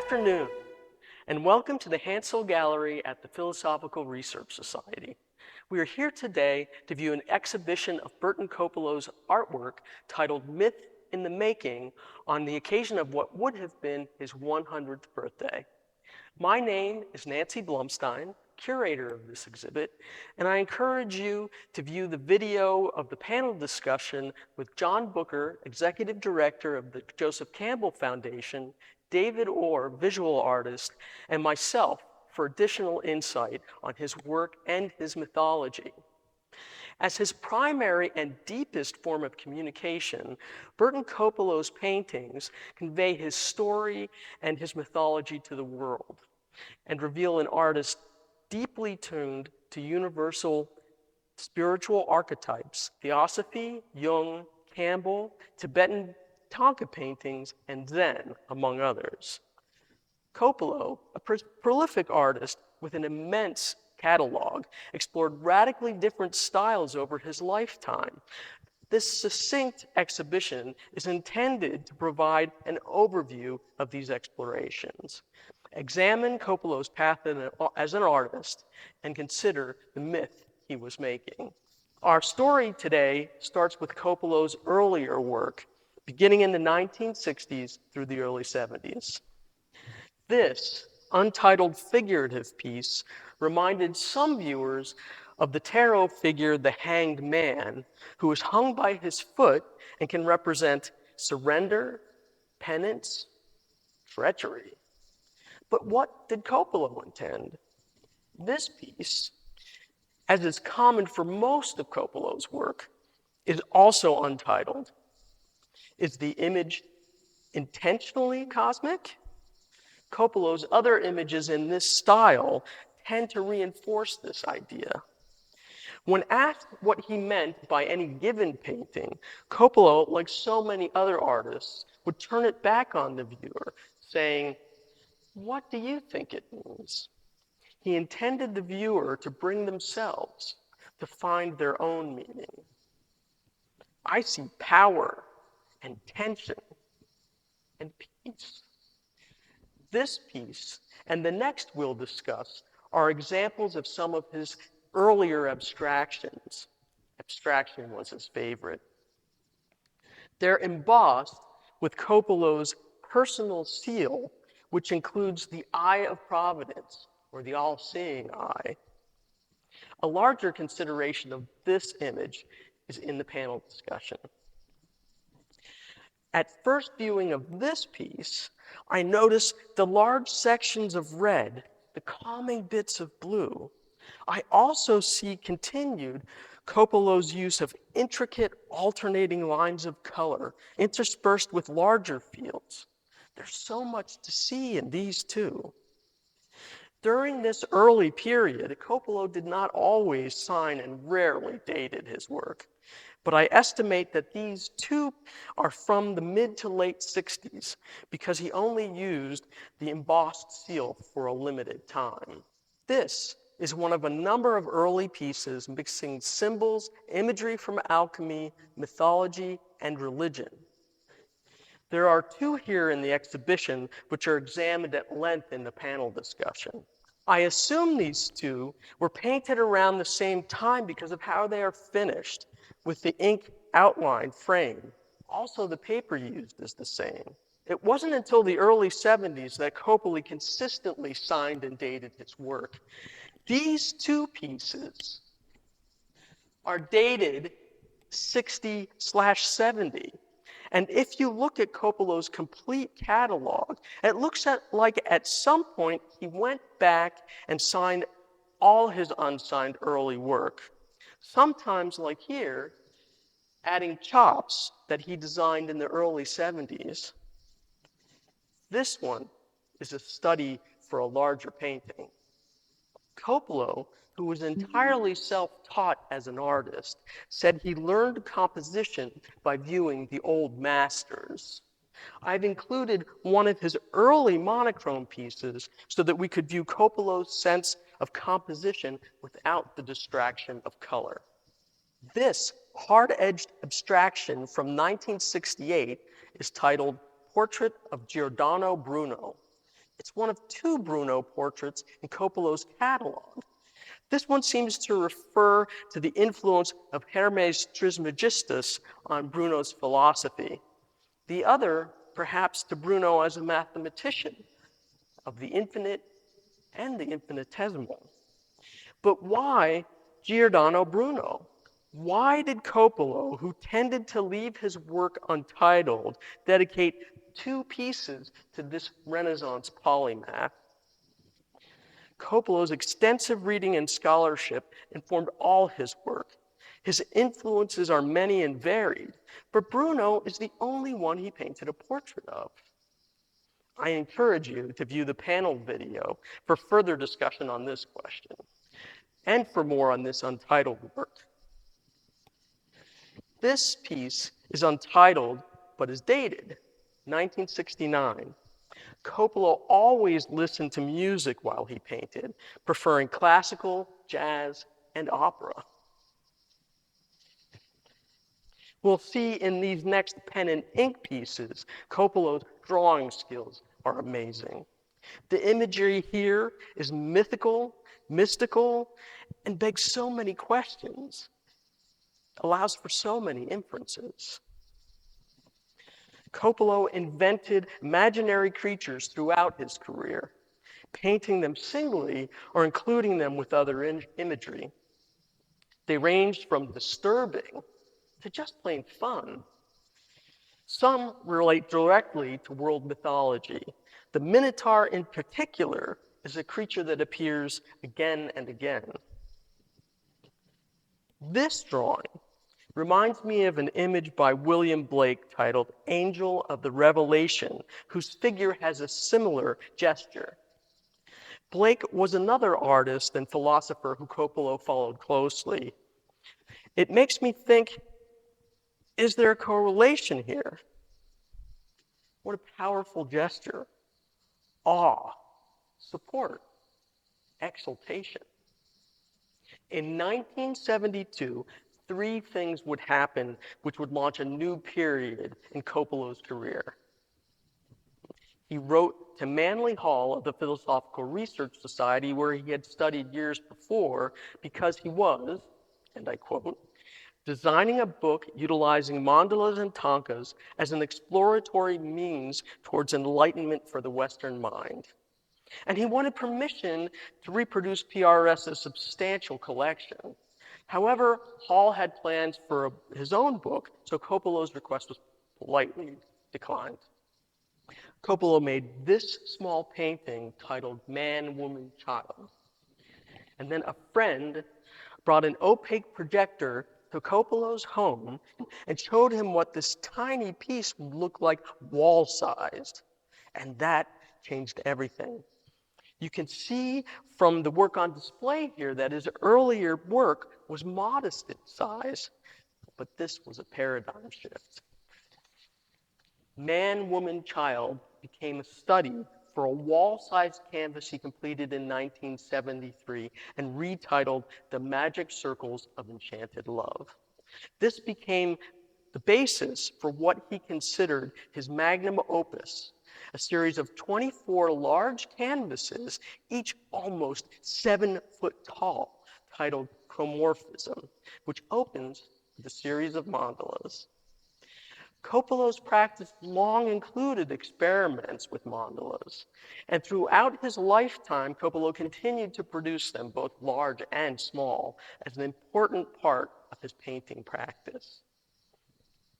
afternoon, and welcome to the Hansel Gallery at the Philosophical Research Society. We are here today to view an exhibition of Burton Kopelow's artwork titled Myth in the Making on the occasion of what would have been his 100th birthday. My name is Nancy Blumstein, curator of this exhibit, and I encourage you to view the video of the panel discussion with John Bucher, executive director of the Joseph Campbell Foundation, David Orr, visual artist, and myself for additional insight on his work and his mythology. As his primary and deepest form of communication, Burton Kopelow's paintings convey his story and his mythology to the world and reveal an artist deeply tuned to universal spiritual archetypes, Theosophy, Jung, Campbell, Tibetan thangka paintings, and Zen, among others. Kopelow, a prolific artist with an immense catalog, explored radically different styles over his lifetime. This succinct exhibition is intended to provide an overview of these explorations, examine Kopelow's path as an artist, and consider the myth he was making. Our story today starts with Kopelow's earlier work, beginning in the 1960s through the early 70s. This untitled figurative piece reminded some viewers of the tarot figure, the Hanged Man, who is hung by his foot and can represent surrender, penance, treachery. But what did Kopelow intend? This piece, as is common for most of Kopelow's work, is also untitled. Is the image intentionally cosmic? Kopelow's other images in this style tend to reinforce this idea. When asked what he meant by any given painting, Kopelow, like so many other artists, would turn it back on the viewer, saying, "What do you think it means?" He intended the viewer to bring themselves to find their own meaning. I see power and tension and peace. This piece and the next we'll discuss are examples of some of his earlier abstractions. Abstraction was his favorite. They're embossed with Kopelow's personal seal, which includes the eye of providence, or the all-seeing eye. A larger consideration of this image is in the panel discussion. At first viewing of this piece, I notice the large sections of red, the calming bits of blue. I also see continued Kopelow's use of intricate alternating lines of color interspersed with larger fields. There's so much to see in these two. During this early period, Kopelow did not always sign and rarely dated his work. But I estimate that these two are from the mid to late 60s because he only used the embossed seal for a limited time. This is one of a number of early pieces mixing symbols, imagery from alchemy, mythology, and religion. There are two here in the exhibition which are examined at length in the panel discussion. I assume these two were painted around the same time because of how they are finished, with the ink outline frame. Also, the paper used is the same. It wasn't until the early 70s that Kopelow consistently signed and dated his work. These two pieces are dated 60/70. And if you look at Kopelow's complete catalog, it looks like at some point he went back and signed all his unsigned early work. Sometimes, like here, adding chops that he designed in the early 70s. This one is a study for a larger painting. Kopelow, who was entirely self-taught as an artist, said he learned composition by viewing the old masters. I've included one of his early monochrome pieces so that we could view Kopelow's sense of composition without the distraction of color. This hard-edged abstraction from 1968 is titled Portrait of Giordano Bruno. It's one of two Bruno portraits in Kopelow's catalog. This one seems to refer to the influence of Hermes Trismegistus on Bruno's philosophy. The other, perhaps, to Bruno as a mathematician of the infinite and the infinitesimal. But why Giordano Bruno? Why did Kopelow, who tended to leave his work untitled, dedicate two pieces to this Renaissance polymath? Kopelow's extensive reading and scholarship informed all his work. His influences are many and varied, but Bruno is the only one he painted a portrait of. I encourage you to view the panel video for further discussion on this question and for more on this untitled work. This piece is untitled but is dated 1969. Kopelow always listened to music while he painted, preferring classical, jazz, and opera. We'll see in these next pen and ink pieces, Kopelow's drawing skills are amazing. The imagery here is mythical, mystical, and begs so many questions, allows for so many inferences. Kopelow invented imaginary creatures throughout his career, painting them singly or including them with other imagery. They ranged from disturbing to just plain fun. Some relate directly to world mythology. The Minotaur in particular is a creature that appears again and again. This drawing reminds me of an image by William Blake titled Angel of the Revelation, whose figure has a similar gesture. Blake was another artist and philosopher who Kopelow followed closely. It makes me think, is there a correlation here? What a powerful gesture. Awe, support, exaltation. In 1972, three things would happen which would launch a new period in Kopelow's career. He wrote to Manly Hall of the Philosophical Research Society, where he had studied years before, because he was, and I quote, designing a book utilizing mandalas and thangkas as an exploratory means towards enlightenment for the Western mind. And he wanted permission to reproduce PRS's substantial collection. However, Hall had plans for his own book, so Kopelow's request was politely declined. Kopelow made this small painting titled Man, Woman, Child. And then a friend brought an opaque projector to Kopelow's home and showed him what this tiny piece would look like wall-sized. And that changed everything. You can see from the work on display here that his earlier work was modest in size, but this was a paradigm shift. Man, Woman, Child became a study for a wall-sized canvas he completed in 1973 and retitled The Magic Circles of Enchanted Love. This became the basis for what he considered his magnum opus, a series of 24 large canvases, each almost 7 foot tall, titled Chromorphism, which opens with a series of mandalas. Kopelow's practice long included experiments with mandalas, and throughout his lifetime, Kopelow continued to produce them, both large and small, as an important part of his painting practice.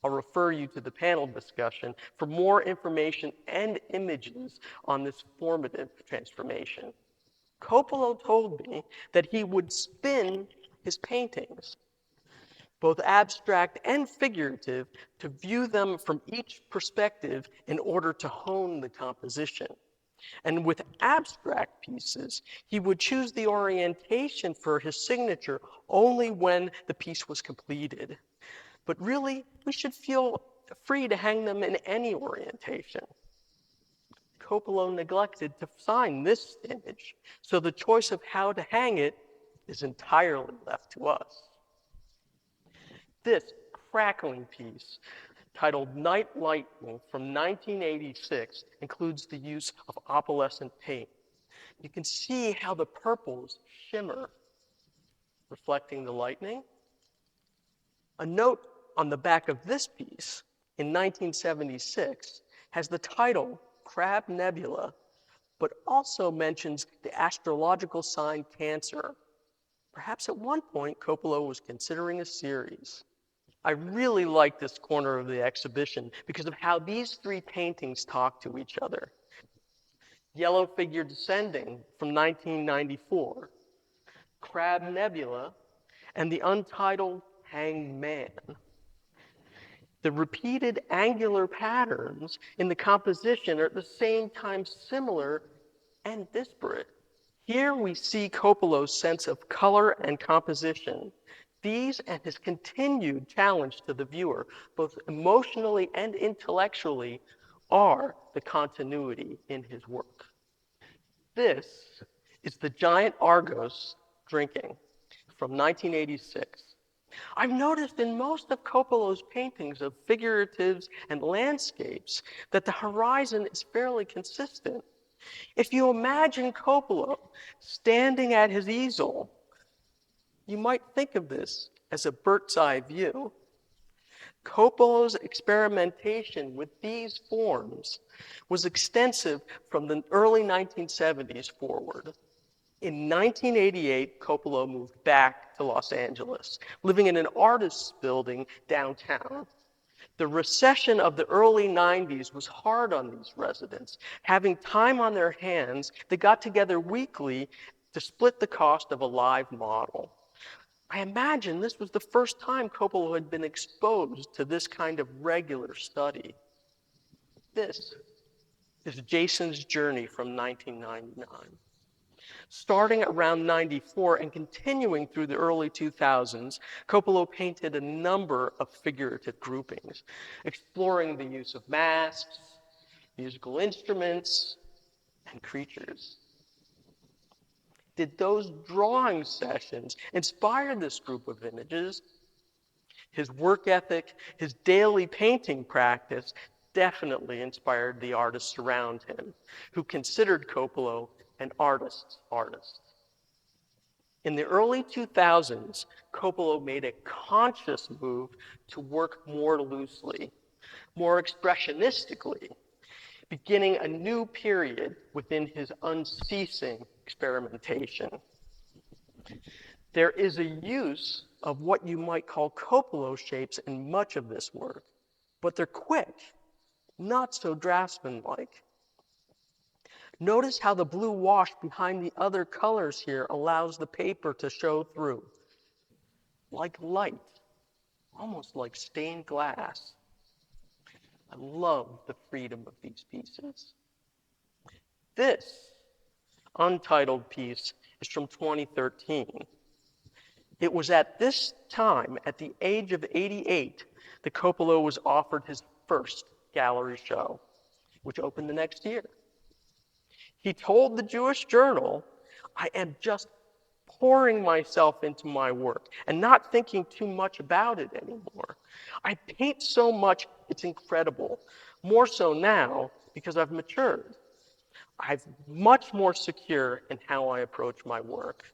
I'll refer you to the panel discussion for more information and images on this formative transformation. Kopelow told me that he would spin his paintings, both abstract and figurative, to view them from each perspective in order to hone the composition. And with abstract pieces, he would choose the orientation for his signature only when the piece was completed. But really, we should feel free to hang them in any orientation. Kopelow neglected to sign this image, so the choice of how to hang it is entirely left to us. This crackling piece titled Night Lightning from 1986, includes the use of opalescent paint. You can see how the purples shimmer, reflecting the lightning. A note on the back of this piece in 1976 has the title Crab Nebula, but also mentions the astrological sign Cancer. Perhaps at one point, Kopelow was considering a series. I really like this corner of the exhibition because of how these three paintings talk to each other. Yellow Figure Descending from 1994, Crab Nebula, and the untitled Hanged Man. The repeated angular patterns in the composition are at the same time similar and disparate. Here we see Kopelow's sense of color and composition. These and his continued challenge to the viewer, both emotionally and intellectually, are the continuity in his work. This is the giant Argos drinking from 1986. I've noticed in most of Kopelow's paintings of figuratives and landscapes that the horizon is fairly consistent. If you imagine Kopelow standing at his easel, you might think of this as a bird's eye view. Kopelow's experimentation with these forms was extensive from the early 1970s forward. In 1988, Kopelow moved back to Los Angeles, living in an artist's building downtown. The recession of the early 90s was hard on these residents. Having time on their hands, they got together weekly to split the cost of a live model. I imagine this was the first time Kopelow had been exposed to this kind of regular study. This is Jason's Journey from 1999. Starting around 94 and continuing through the early 2000s, Kopelow painted a number of figurative groupings, exploring the use of masks, musical instruments, and creatures. Did those drawing sessions inspire this group of images? His work ethic, his daily painting practice definitely inspired the artists around him, who considered Kopelow an artist's artist. In the early 2000s, Kopelow made a conscious move to work more loosely, more expressionistically, beginning a new period within his unceasing experimentation. There is a use of what you might call Kopelow shapes in much of this work, but they're quick, not so draftsman-like. Notice how the blue wash behind the other colors here allows the paper to show through, like light, almost like stained glass. I love the freedom of these pieces. This untitled piece is from 2013. It was at this time, at the age of 88, that Kopelow was offered his first gallery show, which opened the next year. He told the Jewish Journal, "I am just pouring myself into my work and not thinking too much about it anymore. I paint so much, it's incredible. More so now because I've matured. I'm much more secure in how I approach my work."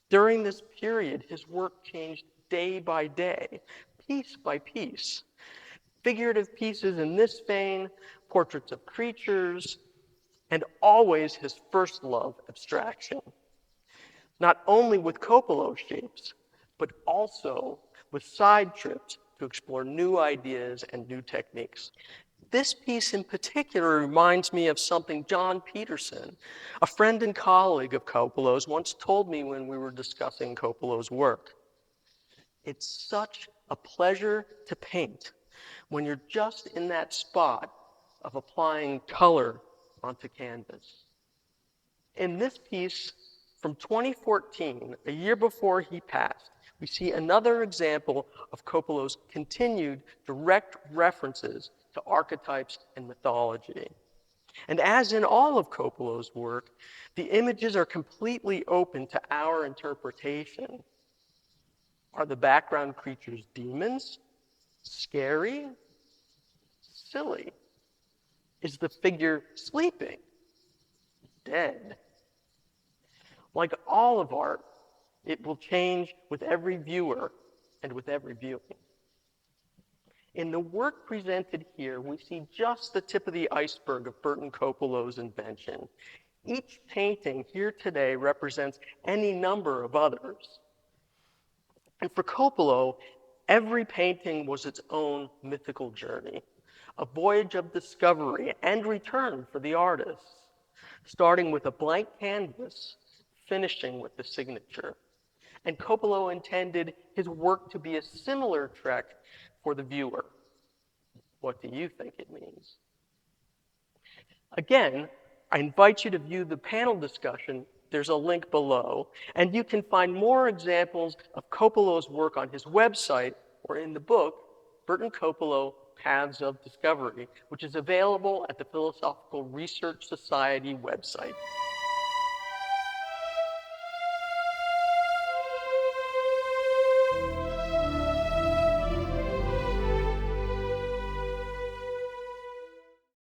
During this period, his work changed day by day, piece by piece. Figurative pieces in this vein, portraits of creatures, and always his first love, abstraction. Not only with Kopelow shapes, but also with side trips to explore new ideas and new techniques. This piece in particular reminds me of something John Peterson, a friend and colleague of Kopelow's, once told me when we were discussing Kopelow's work. It's such a pleasure to paint when you're just in that spot of applying color onto canvas. In this piece from 2014, a year before he passed, we see another example of Kopelow's continued direct references to archetypes and mythology. And as in all of Kopelow's work, the images are completely open to our interpretation. Are the background creatures demons? Scary? silly? Is the figure sleeping? Dead? Like all of art, it will change with every viewer and with every viewing. In the work presented here, we see just the tip of the iceberg of Burton Kopelow's invention. Each painting here today represents any number of others. And for Kopelow, every painting was its own mythical journey, a voyage of discovery and return for the artist, starting with a blank canvas, finishing with the signature. And Kopelow intended his work to be a similar trek for the viewer. What do you think it means? Again, I invite you to view the panel discussion. There's a link below, and you can find more examples of Kopelow's work on his website or in the book, Burton Kopelow, Paths of Discovery, which is available at the Philosophical Research Society website.